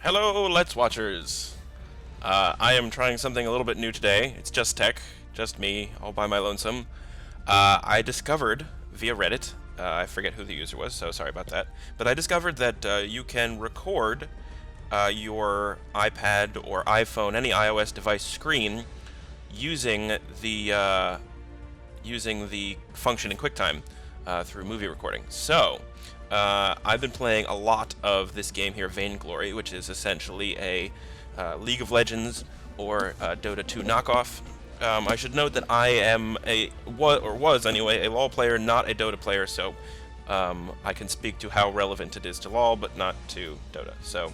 Hello, Let's Watchers! I am trying something a little bit new today. It's just tech, just me, all by my lonesome. I discovered via Reddit, I forget who the user was, so sorry about that, but I discovered that you can record your iPad or iPhone, any iOS device screen using the function in QuickTime through movie recording. So, I've been playing a lot of this game here, Vain Glory, which is essentially a League of Legends or Dota 2 knockoff. I should note that I am was anyway, a LoL player, not a Dota player, so I can speak to how relevant it is to LoL, but not to Dota. So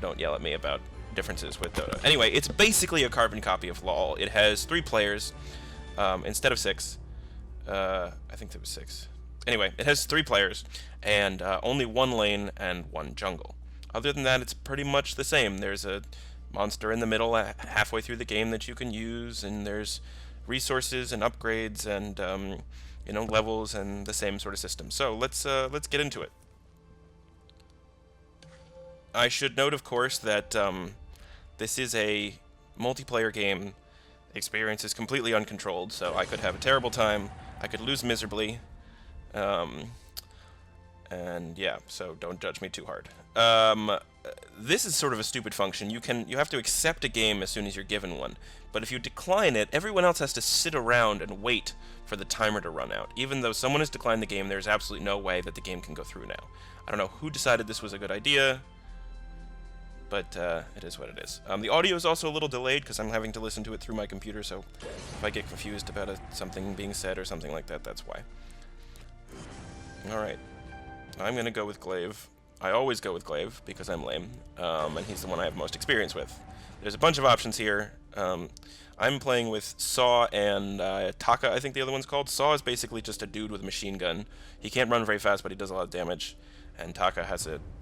don't yell at me about differences with Dota. Anyway, it's basically a carbon copy of LoL. It has 3 players instead of 6. I think there was 6. Anyway, it has 3 players, and only 1 lane and 1 jungle. Other than that, it's pretty much the same. There's a monster in the middle halfway through the game that you can use, and there's resources and upgrades and levels and the same sort of system. So let's get into it. I should note, of course, that this is a multiplayer game. The experience is completely uncontrolled, so I could have a terrible time. I could lose miserably. And yeah, so don't judge me too hard. This is sort of a stupid function. You have to accept a game as soon as you're given one, but if you decline it, everyone else has to sit around and wait for the timer to run out. Even though someone has declined the game, there's absolutely no way that the game can go through now. I don't know who decided this was a good idea, but it is what it is. The audio is also a little delayed because I'm having to listen to it through my computer, so if I get confused about something being said or something like that, that's why. Alright. I'm gonna go with Glaive. I always go with Glaive because I'm lame, and he's the one I have most experience with. There's a bunch of options here. I'm playing with Saw and Taka, I think the other one's called. Saw is basically just a dude with a machine gun. He can't run very fast, but he does a lot of damage. And Taka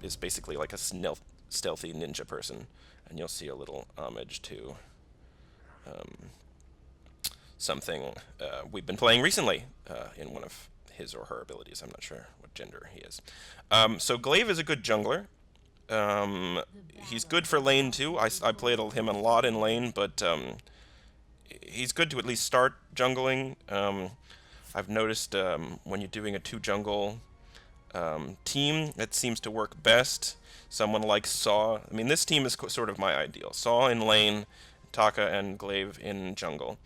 is basically like a stealthy ninja person. And you'll see a little homage to something we've been playing recently in one of his or her abilities. I'm not sure what gender he is. So Glaive is a good jungler. He's good for lane too. I played him a lot in lane, but he's good to at least start jungling. I've noticed when you're doing a 2 jungle team, it seems to work best. Someone like Saw. I mean, this team is sort of my ideal. Saw in lane, Taka and Glaive in jungle.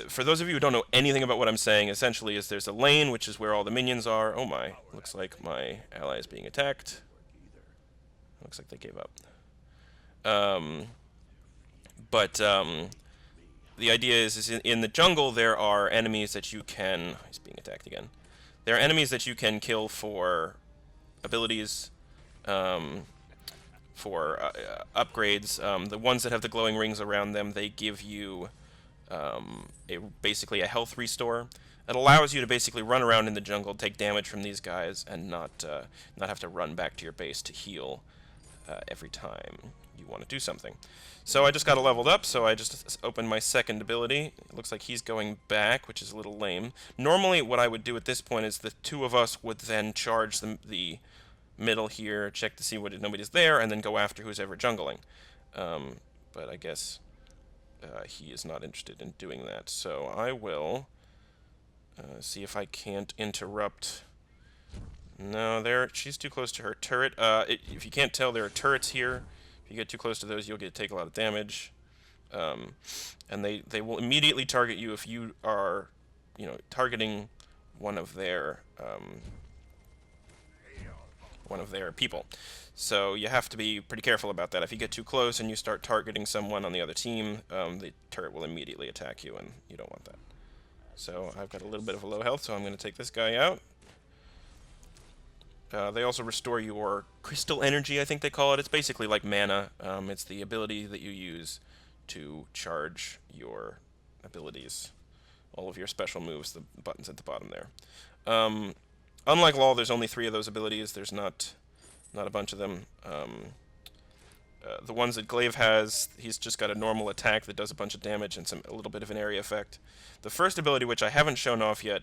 For those of you who don't know anything about what I'm saying, essentially is there's a lane, which is where all the minions are. Oh my, looks like my ally is being attacked. Looks like they gave up. The idea is in the jungle there are enemies that you can... He's being attacked again. There are enemies that you can kill for abilities, for upgrades. The ones that have the glowing rings around them, they give you... basically a health restore. It allows you to basically run around in the jungle, take damage from these guys, and not have to run back to your base to heal every time you want to do something. So I just got leveled up, so I just opened my second ability. It looks like he's going back, which is a little lame. Normally what I would do at this point is the 2 of us would then charge the middle here, check to see what nobody's there, and then go after who's ever jungling. But I guess... he is not interested in doing that, so I will see if I can't interrupt. No, she's too close to her turret. If you can't tell, there are turrets here. If you get too close to those, you'll take a lot of damage. And they will immediately target you if you are, targeting one of their people. So you have to be pretty careful about that. If you get too close and you start targeting someone on the other team, the turret will immediately attack you, and you don't want that. So I've got a little bit of a low health, so I'm going to take this guy out. They also restore your crystal energy, I think they call it. It's basically like mana. It's the ability that you use to charge your abilities. All of your special moves, the buttons at the bottom there. Unlike LoL, there's only 3 of those abilities. There's not a bunch of them. The ones that Glaive has, he's just got a normal attack that does a bunch of damage and a little bit of an area effect. The first ability, which I haven't shown off yet,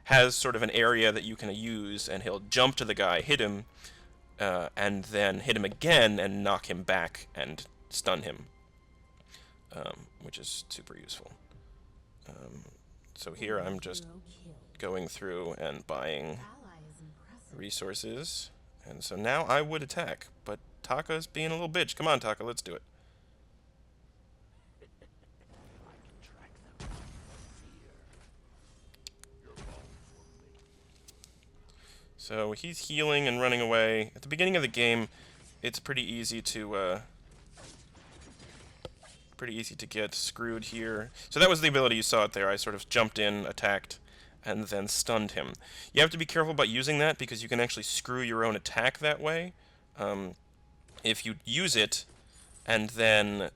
has sort of an area that you can use, and he'll jump to the guy, hit him, and then hit him again and knock him back and stun him, which is super useful. So here I'm just going through and buying resources, and so now I would attack, but Taka's being a little bitch. Come on, Taka, let's do it. So he's healing and running away. At the beginning of the game, it's pretty easy to get screwed here. So that was the ability you saw it there. I sort of jumped in, attacked, and then stunned him. You have to be careful about using that because you can actually screw your own attack that way. If you use it and then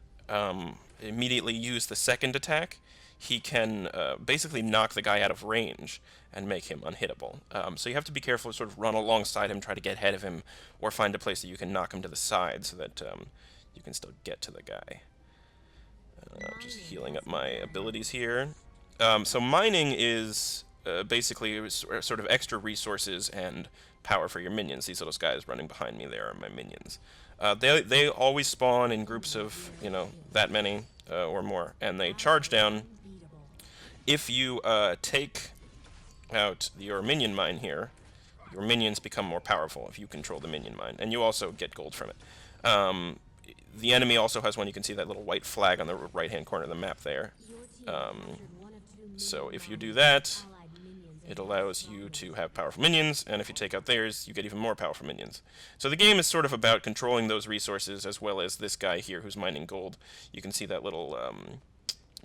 immediately use the second attack, he can basically knock the guy out of range and make him unhittable. So you have to be careful to sort of run alongside him, try to get ahead of him, or find a place that you can knock him to the side so that you can still get to the guy. Just healing up my abilities here. So mining is basically sort of extra resources and power for your minions. These little guys running behind me there are my minions. They always spawn in groups of, you know, that many or more, and they charge down. If you take out your minion mine here, your minions become more powerful if you control the minion mine, and you also get gold from it. The enemy also has one. You can see that little white flag on the right-hand corner of the map there. So if you do that, it allows you to have powerful minions, and if you take out theirs, you get even more powerful minions. So the game is sort of about controlling those resources, as well as this guy here who's mining gold. You can see that little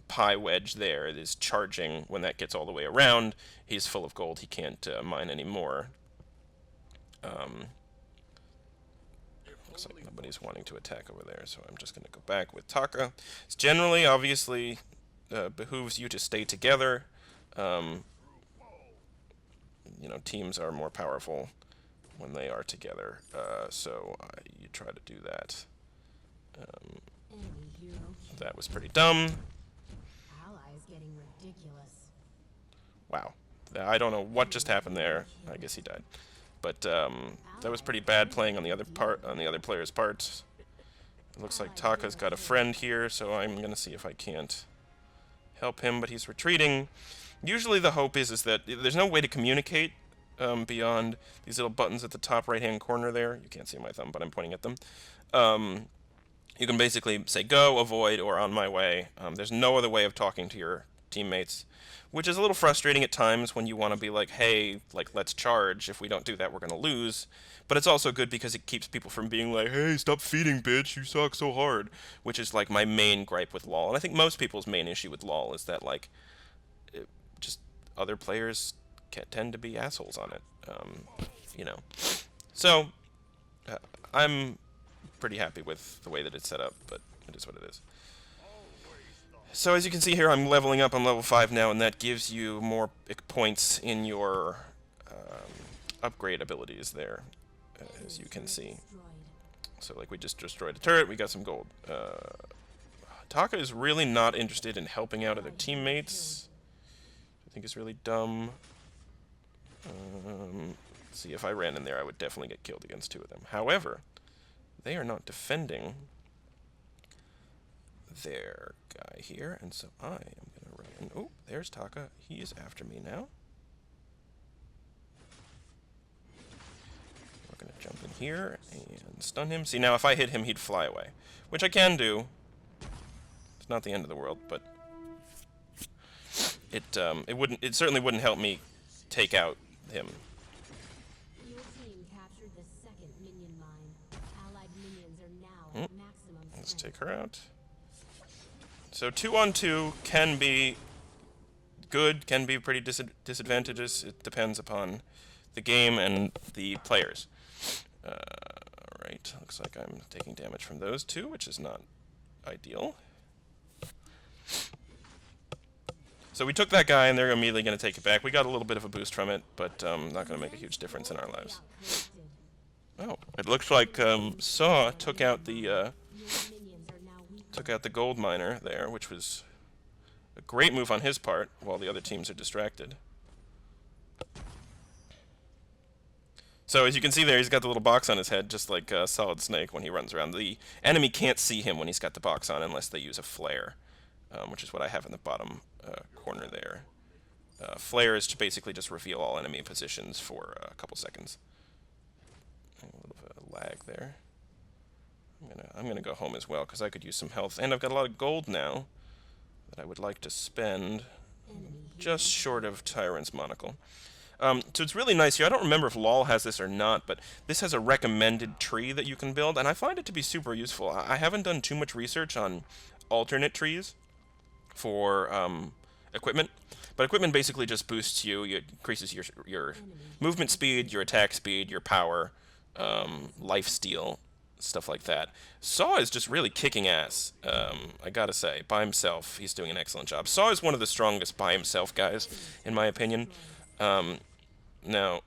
pie wedge there is charging. When that gets all the way around, he's full of gold. He can't mine anymore. Looks like nobody's wanting to attack over there, so I'm just going to go back with Taka. It's generally, obviously, behooves you to stay together. You know, teams are more powerful when they are together, so you try to do that. That was pretty dumb. Wow. I don't know what just happened there. I guess he died. But that was pretty bad playing on the other player's part. It looks like Taka's got a friend here, so I'm gonna see if I can't help him, but he's retreating. Usually the hope is that there's no way to communicate beyond these little buttons at the top right-hand corner there. You can't see my thumb, but I'm pointing at them. You can basically say go, avoid, or on my way. There's no other way of talking to your teammates, which is a little frustrating at times when you want to be like, hey, like, let's charge. If we don't do that, we're going to lose. But it's also good because it keeps people from being like, hey, stop feeding, bitch, you suck so hard, which is, like, my main gripe with LoL. And I think most people's main issue with LoL is that, like, just other players tend to be assholes on it, you know. So, I'm pretty happy with the way that it's set up, but it is what it is. So as you can see here, I'm leveling up. I'm level 5 now, and that gives you more points in your upgrade abilities there, as you can see. So like we just destroyed a turret, we got some gold. Taka is really not interested in helping out other teammates. I think it's really dumb. See, if I ran in there, I would definitely get killed against 2 of them. However, they are not defending their guy here, and so I am going to run in. Oh, there's Taka. He is after me now. We're going to jump in here and stun him. See, now if I hit him, he'd fly away, which I can do. It's not the end of the world, but it certainly wouldn't help me take out him. Let's take her out. So 2-on-2 can be good, can be pretty disadvantageous. It depends upon the game and the players. Alright, looks like I'm taking damage from those 2, which is not ideal. So we took that guy, and they're immediately going to take it back. We got a little bit of a boost from it, but not going to make a huge difference in our lives. Oh, it looks like Saw took out the gold miner there, which was a great move on his part, while the other teams are distracted. So as you can see there, he's got the little box on his head, just like Solid Snake when he runs around. The enemy can't see him when he's got the box on unless they use a flare, which is what I have in the bottom corner there. Flare is to basically just reveal all enemy positions for a couple seconds. A little bit of lag there. I'm gonna go home as well because I could use some health, and I've got a lot of gold now that I would like to spend, just short of Tyrant's Monocle. So it's really nice here. I don't remember if LoL has this or not, but this has a recommended tree that you can build, and I find it to be super useful. I haven't done too much research on alternate trees for equipment, but equipment basically just boosts you. It increases your movement speed, your attack speed, your power, life steal, stuff like that. Saw is just really kicking ass, I gotta say. By himself, he's doing an excellent job. Saw is one of the strongest by himself guys, in my opinion. Now,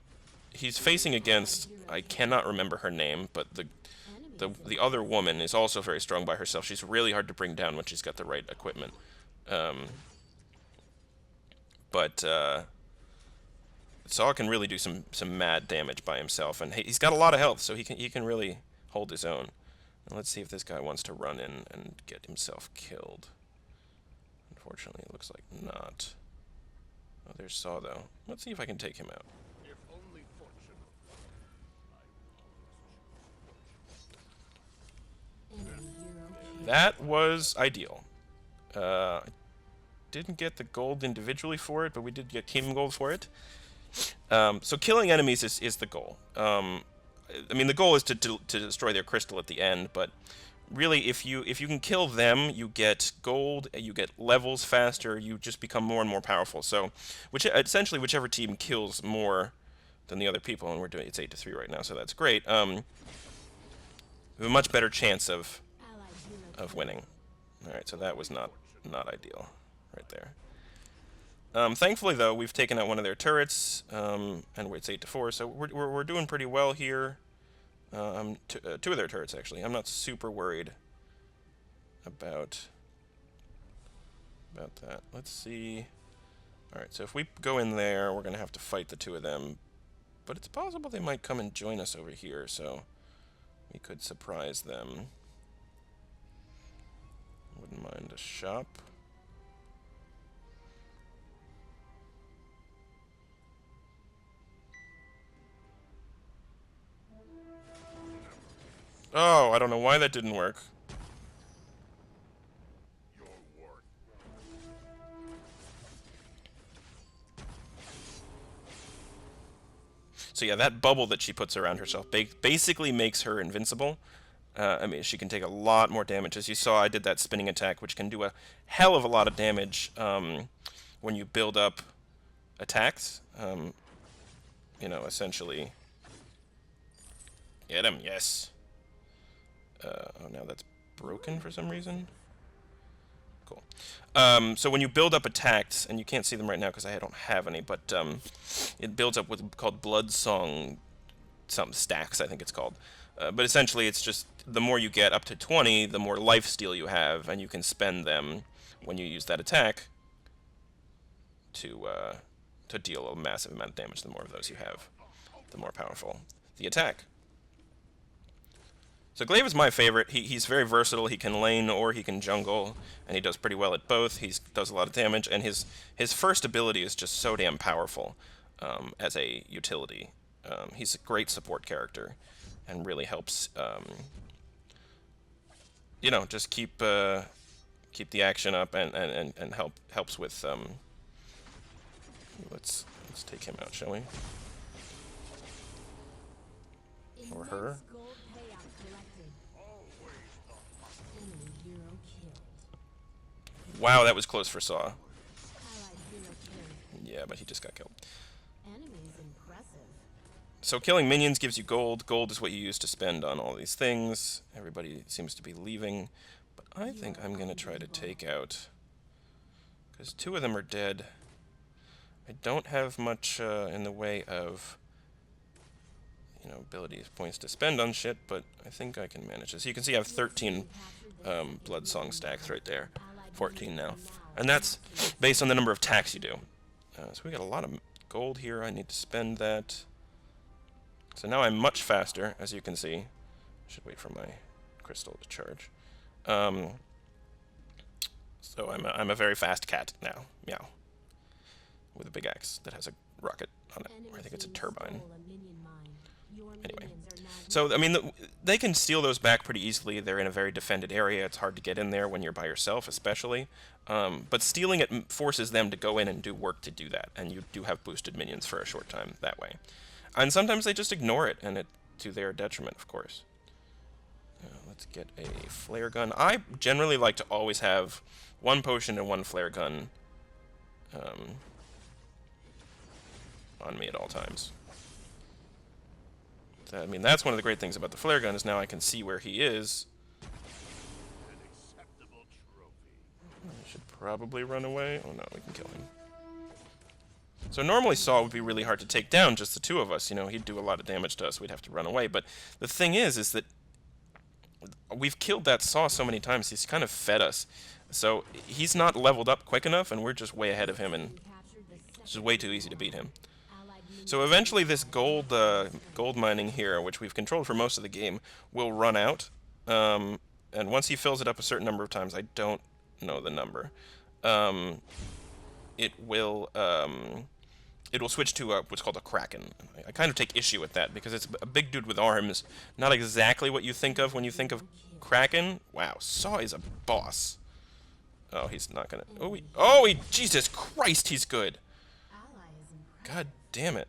he's facing against, I cannot remember her name, but the other woman is also very strong by herself. She's really hard to bring down when she's got the right equipment. But Saw can really do some mad damage by himself, and he's got a lot of health, so he can really hold his own. And let's see if this guy wants to run in and get himself killed. Unfortunately, it looks like not. Oh, there's Saw, though. Let's see if I can take him out. That was ideal. Didn't get the gold individually for it, but we did get team gold for it. So killing enemies is the goal. I mean, the goal is to destroy their crystal at the end, but really, if you can kill them, you get gold, you get levels faster, you just become more and more powerful. So, essentially, whichever team kills more than the other people, and it's 8-3 right now, so that's great. We have a much better chance of winning. All right, so that was not ideal, right there. Thankfully, though, we've taken out one of their turrets, and it's 8-4, so we're doing pretty well here. Two of their turrets, actually. I'm not super worried about that. Let's see. Alright, so if we go in there, we're going to have to fight the two of them. But it's possible they might come and join us over here, so we could surprise them. Wouldn't mind a shop. Oh, I don't know why that didn't work. So yeah, that bubble that she puts around herself basically makes her invincible. I mean, she can take a lot more damage. As you saw, I did that spinning attack, which can do a hell of a lot of damage when you build up attacks. You know, essentially... Get him, yes. Oh, now that's broken for some reason. Cool. So when you build up attacks, and you can't see them right now because I don't have any, but it builds up what's called Blood Song, some stacks, I think it's called. But essentially, it's just the more you get up to 20, the more life steal you have, and you can spend them when you use that attack to deal a massive amount of damage. The more of those you have, the more powerful the attack. So Glaive is my favorite. He's very versatile. He can lane or he can jungle, and he does pretty well at both. He does a lot of damage, and his first ability is just so damn powerful as a utility. He's a great support character, and really helps, you know, just keep the action up and helps with. Let's take him out, shall we? Or her. Wow, that was close for Saw. Yeah, but he just got killed. So killing minions gives you gold. Gold is what you use to spend on all these things. Everybody seems to be leaving. But I think I'm going to try to take out... because two of them are dead. I don't have much in the way of... you know, abilities, points to spend on shit, but I think I can manage this. You can see I have 13 Blood Song stacks right there. 14 now. And that's based on the number of attacks you do. So we got a lot of gold here. I need to spend that. So now I'm much faster, as you can see. I should wait for my crystal to charge. So I'm a very fast cat now. Meow. With a big axe that has a rocket on it. Or I think it's a turbine. Anyway. So, I mean, they can steal those back pretty easily. They're in a very defended area. It's hard to get in there when you're by yourself, especially. But stealing it forces them to go in and do work to do that. And you do have boosted minions for a short time that way. And sometimes they just ignore it, and it to their detriment, of course. Let's get a flare gun. I generally like to always have one potion and one flare gun on me at all times. I mean, that's one of the great things about the flare gun, is now I can see where he is. I should probably run away. Oh no, we can kill him. So normally Saw would be really hard to take down, just the two of us. You know, he'd do a lot of damage to us. We'd have to run away. But the thing is that we've killed that Saw so many times. He's kind of fed us. So he's not leveled up quick enough, and we're just way ahead of him, and it's just way too easy to beat him. So eventually this gold mining here, which we've controlled for most of the game, will run out. And once he fills it up a certain number of times, I don't know the number, it will switch to what's called a Kraken. I kind of take issue with that, because it's a big dude with arms. Not exactly what you think of when you think of Kraken. Wow, Saw is a boss. Oh, he's not gonna... Jesus Christ, he's good. God damn it.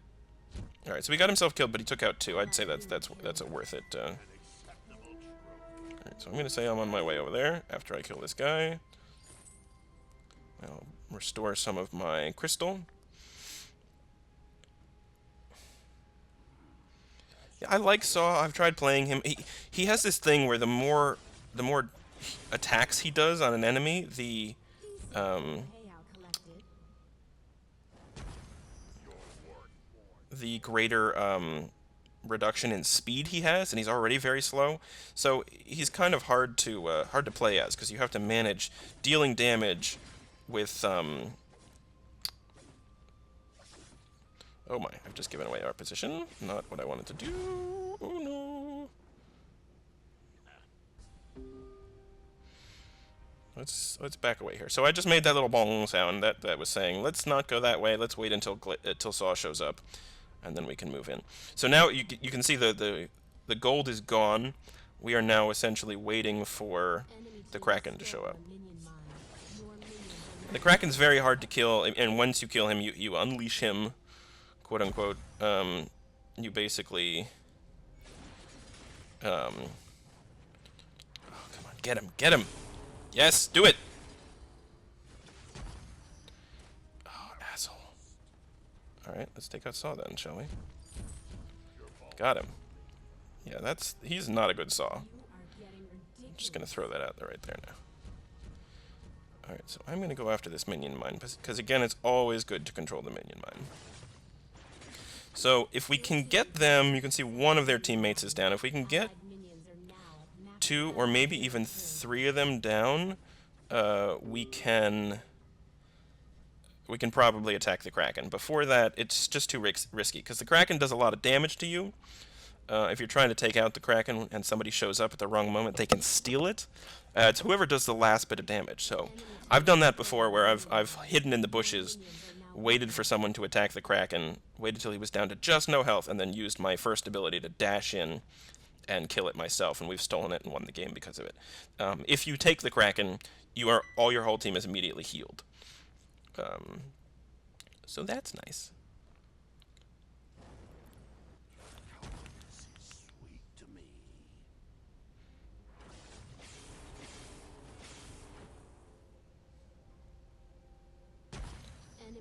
Alright, so he got himself killed, but he took out two. I'd say that's a worth it. Alright, so I'm gonna say I'm on my way over there after I kill this guy. I'll restore some of my crystal. Yeah, I like Saw. I've tried playing him. He has this thing where the more attacks he does on an enemy, the greater reduction in speed he has, and he's already very slow. So he's kind of hard to play as, because you have to manage dealing damage with oh my, I've just given away our position. Not what I wanted to do. Oh no. Let's back away here. So I just made that little bong sound that was saying, let's not go that way. Let's wait until Saw shows up, and then we can move in. So now you can see the gold is gone. We are now essentially waiting for the Kraken to show up. The Kraken's very hard to kill, and once you kill him, you unleash him, quote unquote. You basically oh, come on, get him. Yes, do it! Oh, asshole. Alright, let's take out Saw then, shall we? Got him. Yeah, he's not a good Saw. I'm just gonna throw that out there right there now. Alright, so I'm gonna go after this minion mine, because again, it's always good to control the minion mine. So, if we can get them, you can see one of their teammates is down. If we can get two or maybe even three of them down, we can probably attack the Kraken. Before that, it's just too risky, because the Kraken does a lot of damage to you. If you're trying to take out the Kraken and somebody shows up at the wrong moment, they can steal it. It's whoever does the last bit of damage. So I've done that before, where I've hidden in the bushes, waited for someone to attack the Kraken, waited till he was down to just no health, and then used my first ability to dash in and kill it myself, and we've stolen it and won the game because of it. If you take the Kraken, all your whole team is immediately healed. So that's nice.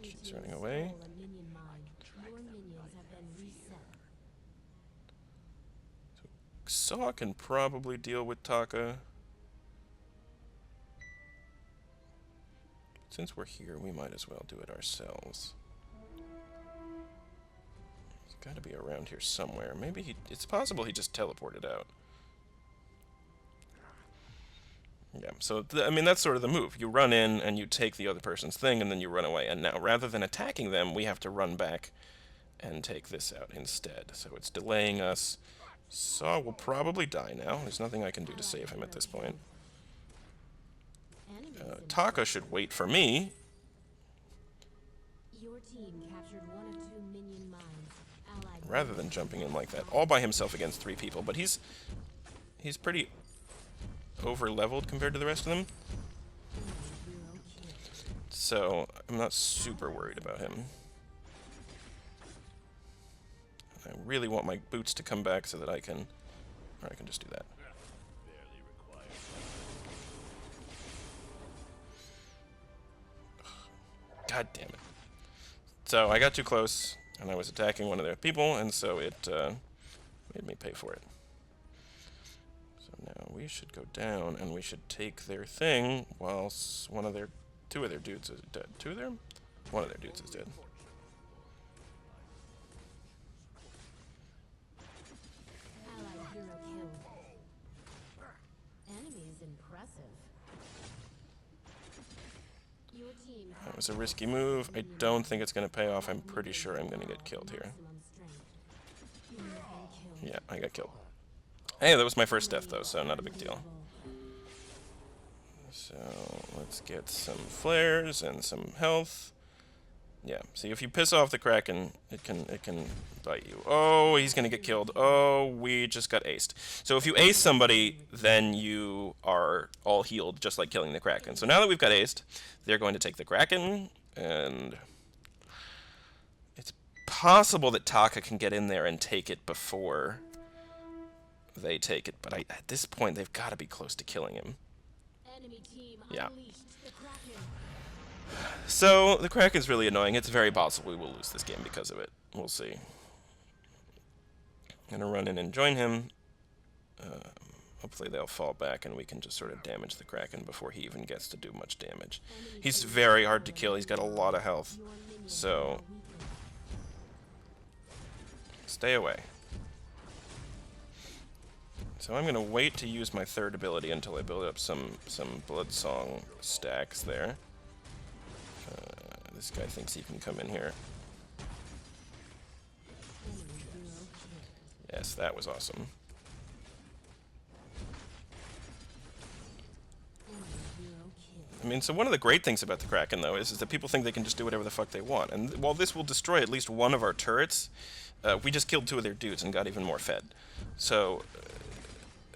She's running away. Saw can probably deal with Taka. Since we're here, we might as well do it ourselves. He's got to be around here somewhere. Maybe it's possible he just teleported out. Yeah, so, I mean, that's sort of the move. You run in, and you take the other person's thing, and then you run away. And now, rather than attacking them, we have to run back and take this out instead. So it's delaying us. Saw will probably die now. There's nothing I can do to save him at this point. Taka should wait for me. Your team captured one of 2 minion mines. Allied Rather than jumping in like that, all by himself against 3 people. But he's pretty over-leveled compared to the rest of them. So I'm not super worried about him. I really want my boots to come back so that I can... Or I can just do that. God damn it. So I got too close, and I was attacking one of their people, and so it made me pay for it. So now we should go down, and we should take their thing, whilst two of their dudes is dead. Two of them? One of their dudes is dead. Allied hero killed. Enemy is impressive. Your team That was a risky move. I don't think it's going to pay off. I'm pretty sure I'm going to get killed here. Yeah, I got killed. Hey, that was my first death, though, so not a big deal. So let's get some flares and some health. Yeah, see, if you piss off the Kraken, it can bite you. Oh, he's gonna get killed. Oh, we just got aced. So if you ace somebody, then you are all healed, just like killing the Kraken. So now that we've got aced, they're going to take the Kraken, and it's possible that Taka can get in there and take it before they take it. But at this point, they've got to be close to killing him. enemy team Yeah. unleashed the Kraken. So, the Kraken's really annoying. It's very possible we will lose this game because of it. We'll see. I'm gonna run in and join him. Hopefully they'll fall back and we can just sort of damage the Kraken before he even gets to do much damage. He's very hard to kill. He's got a lot of health. So, stay away. So I'm gonna wait to use my third ability until I build up some Bloodsong stacks there. This guy thinks he can come in here. Yes, that was awesome. I mean, so one of the great things about the Kraken, though, is that people think they can just do whatever the fuck they want. And while this will destroy at least one of our turrets, we just killed 2 of their dudes and got even more fed. So,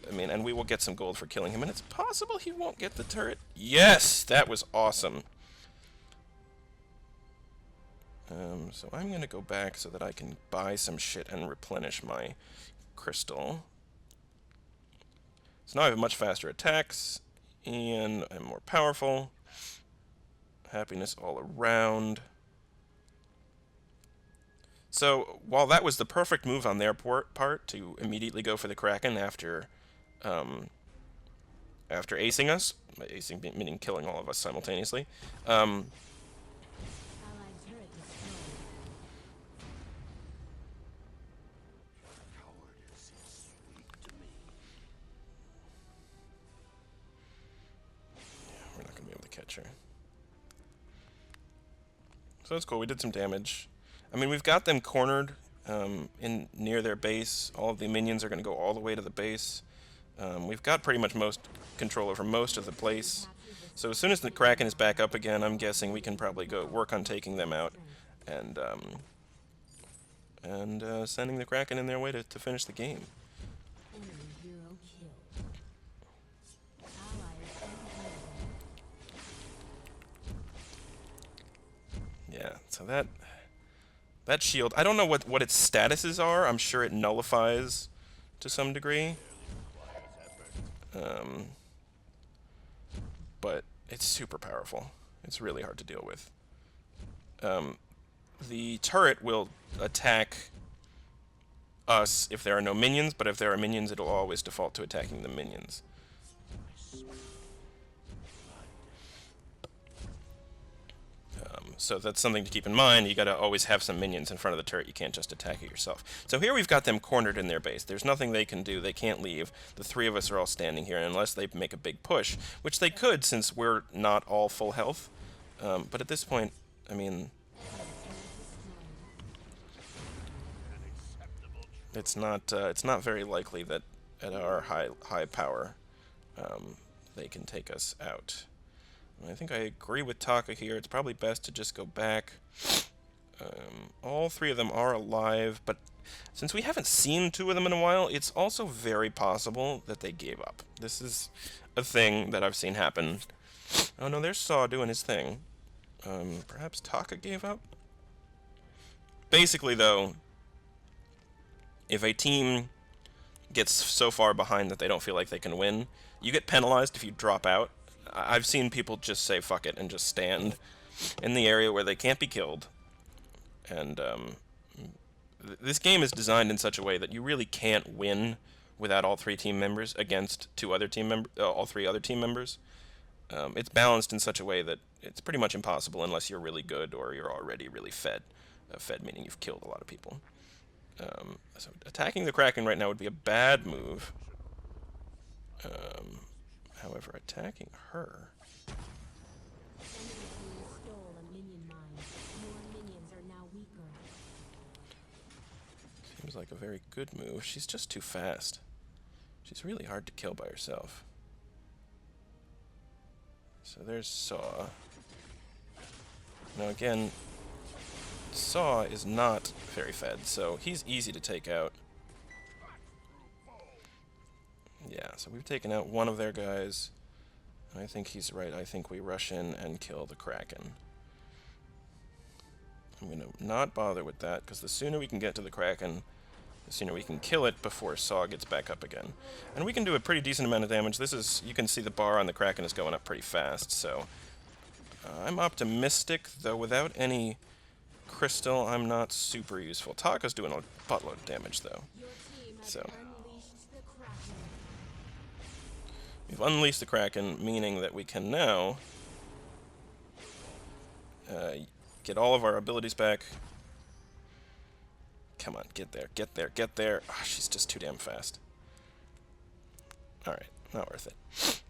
I mean, and we will get some gold for killing him. And it's possible he won't get the turret. Yes! That was awesome. So I'm going to go back so that I can buy some shit and replenish my crystal. So now I have much faster attacks, and I'm more powerful. Happiness all around. So while that was the perfect move on their part to immediately go for the Kraken after acing us, acing meaning killing all of us simultaneously, Allied turret destroyed. we're not going to be able to catch her. So that's cool. We did some damage. I mean, we've got them cornered in near their base. All of the minions are going to go all the way to the base. We've got pretty much most control over most of the place. So as soon as the Kraken is back up again, I'm guessing we can probably go work on taking them out and sending the Kraken in their way to finish the game. Enemy hero killed. Allies Yeah, so that shield, I don't know what its statuses are. I'm sure it nullifies to some degree. But it's super powerful. It's really hard to deal with. The turret will attack us if there are no minions, but if there are minions, it'll always default to attacking the minions. So that's something to keep in mind. You gotta always have some minions in front of the turret. You can't just attack it yourself. So here we've got them cornered in their base. There's nothing they can do. They can't leave. The 3 of us are all standing here unless they make a big push, which they could since we're not all full health. But at this point, I mean, it's not very likely that at our high power they can take us out. And I think I agree with Taka here. It's probably best to just go back. All three of them are alive, but since we haven't seen two of them in a while, it's also very possible that they gave up. This is a thing that I've seen happen. Oh no, there's Saw doing his thing. Perhaps Taka gave up? Basically, though, if a team gets so far behind that they don't feel like they can win, you get penalized if you drop out. I've seen people just say fuck it and just stand in the area where they can't be killed. And this game is designed in such a way that you really can't win without all three team members against all three other team members. It's balanced in such a way that it's pretty much impossible unless you're really good or you're already really fed. Fed meaning you've killed a lot of people. So attacking the Kraken right now would be a bad move. However, attacking her... Stole a minion mine. Your minions are now weaker. Seems like a very good move. She's just too fast. She's really hard to kill by herself. So there's Saw. Now again, Saw is not very fed, so he's easy to take out. Yeah, so we've taken out one of their guys. I think he's right. I think we rush in and kill the Kraken. I'm going to not bother with that, because the sooner we can get to the Kraken, the sooner we can kill it before Saw gets back up again. And we can do a pretty decent amount of damage. This is, you can see the bar on the Kraken is going up pretty fast, so... I'm optimistic, though without any crystal, I'm not super useful. Taka's doing a buttload of damage, though. So... we've unleashed the Kraken, meaning that we can now get all of our abilities back. Come on, get there, get there, get there. Oh, she's just too damn fast. Alright, not worth it.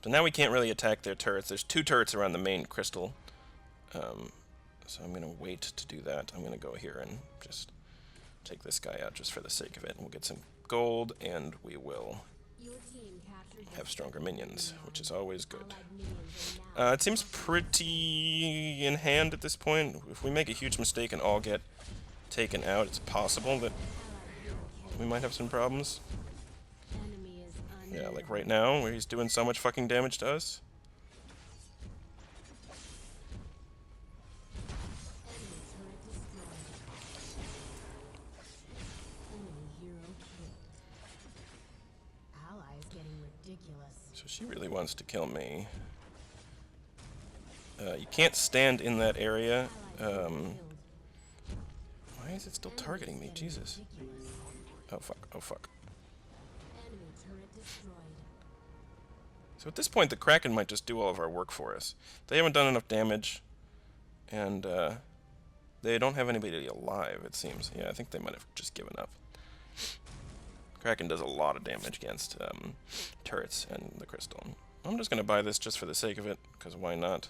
So now we can't really attack their turrets. There's two turrets around the main crystal. So I'm going to wait to do that. I'm going to go here and just take this guy out just for the sake of it. And we'll get some gold, and we will have stronger minions, which is always good. It seems pretty in hand at this point. If we make a huge mistake and all get taken out, it's possible that we might have some problems. Yeah, like right now, where he's doing so much fucking damage to us. So she really wants to kill me. You can't stand in that area. Why is it still targeting me? Jesus. Oh fuck, oh fuck. So at this point, the Kraken might just do all of our work for us. They haven't done enough damage, and they don't have anybody alive, it seems. Yeah, I think they might have just given up. Kraken does a lot of damage against turrets and the crystal. I'm just going to buy this just for the sake of it, because why not?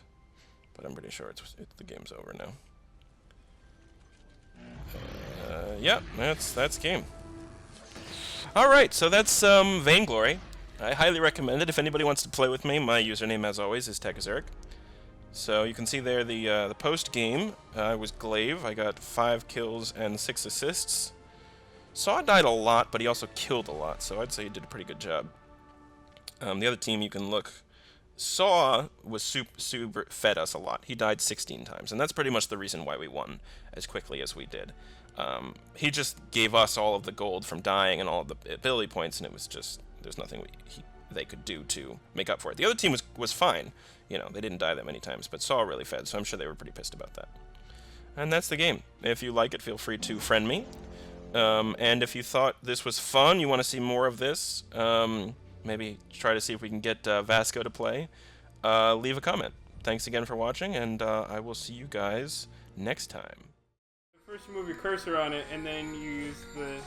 But I'm pretty sure the game's over now. Yeah, that's game. Alright, so that's Vain Glory. I highly recommend it. If anybody wants to play with me, my username, as always, is TekAzurik. So you can see there the post-game. I was Glaive. I got 5 kills and 6 assists. Saw died a lot, but he also killed a lot, so I'd say he did a pretty good job. The other team, you can look. Saw was super fed us a lot. He died 16 times, and that's pretty much the reason why we won as quickly as we did. He just gave us all of the gold from dying and all of the ability points, and it was just, there's nothing they could do to make up for it. The other team was fine. You know, they didn't die that many times, but Saw really fed, so I'm sure they were pretty pissed about that. And that's the game. If you like it, feel free to friend me. And if you thought this was fun, you want to see more of this, maybe try to see if we can get Vasco to play, leave a comment. Thanks again for watching, and I will see you guys next time. First you move your cursor on it, and then you use the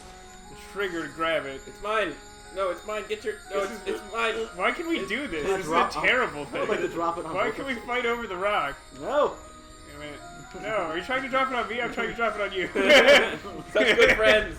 trigger to grab it. It's mine! No, it's mine. Get your... No, it's mine! Why can we do this? Can I This is a drop- terrible thing. I'd like to drop it on Why both can of we you. fight over the rock? No! Wait a minute. No, are you trying to drop it on me? I'm trying to drop it on you. Such good friends.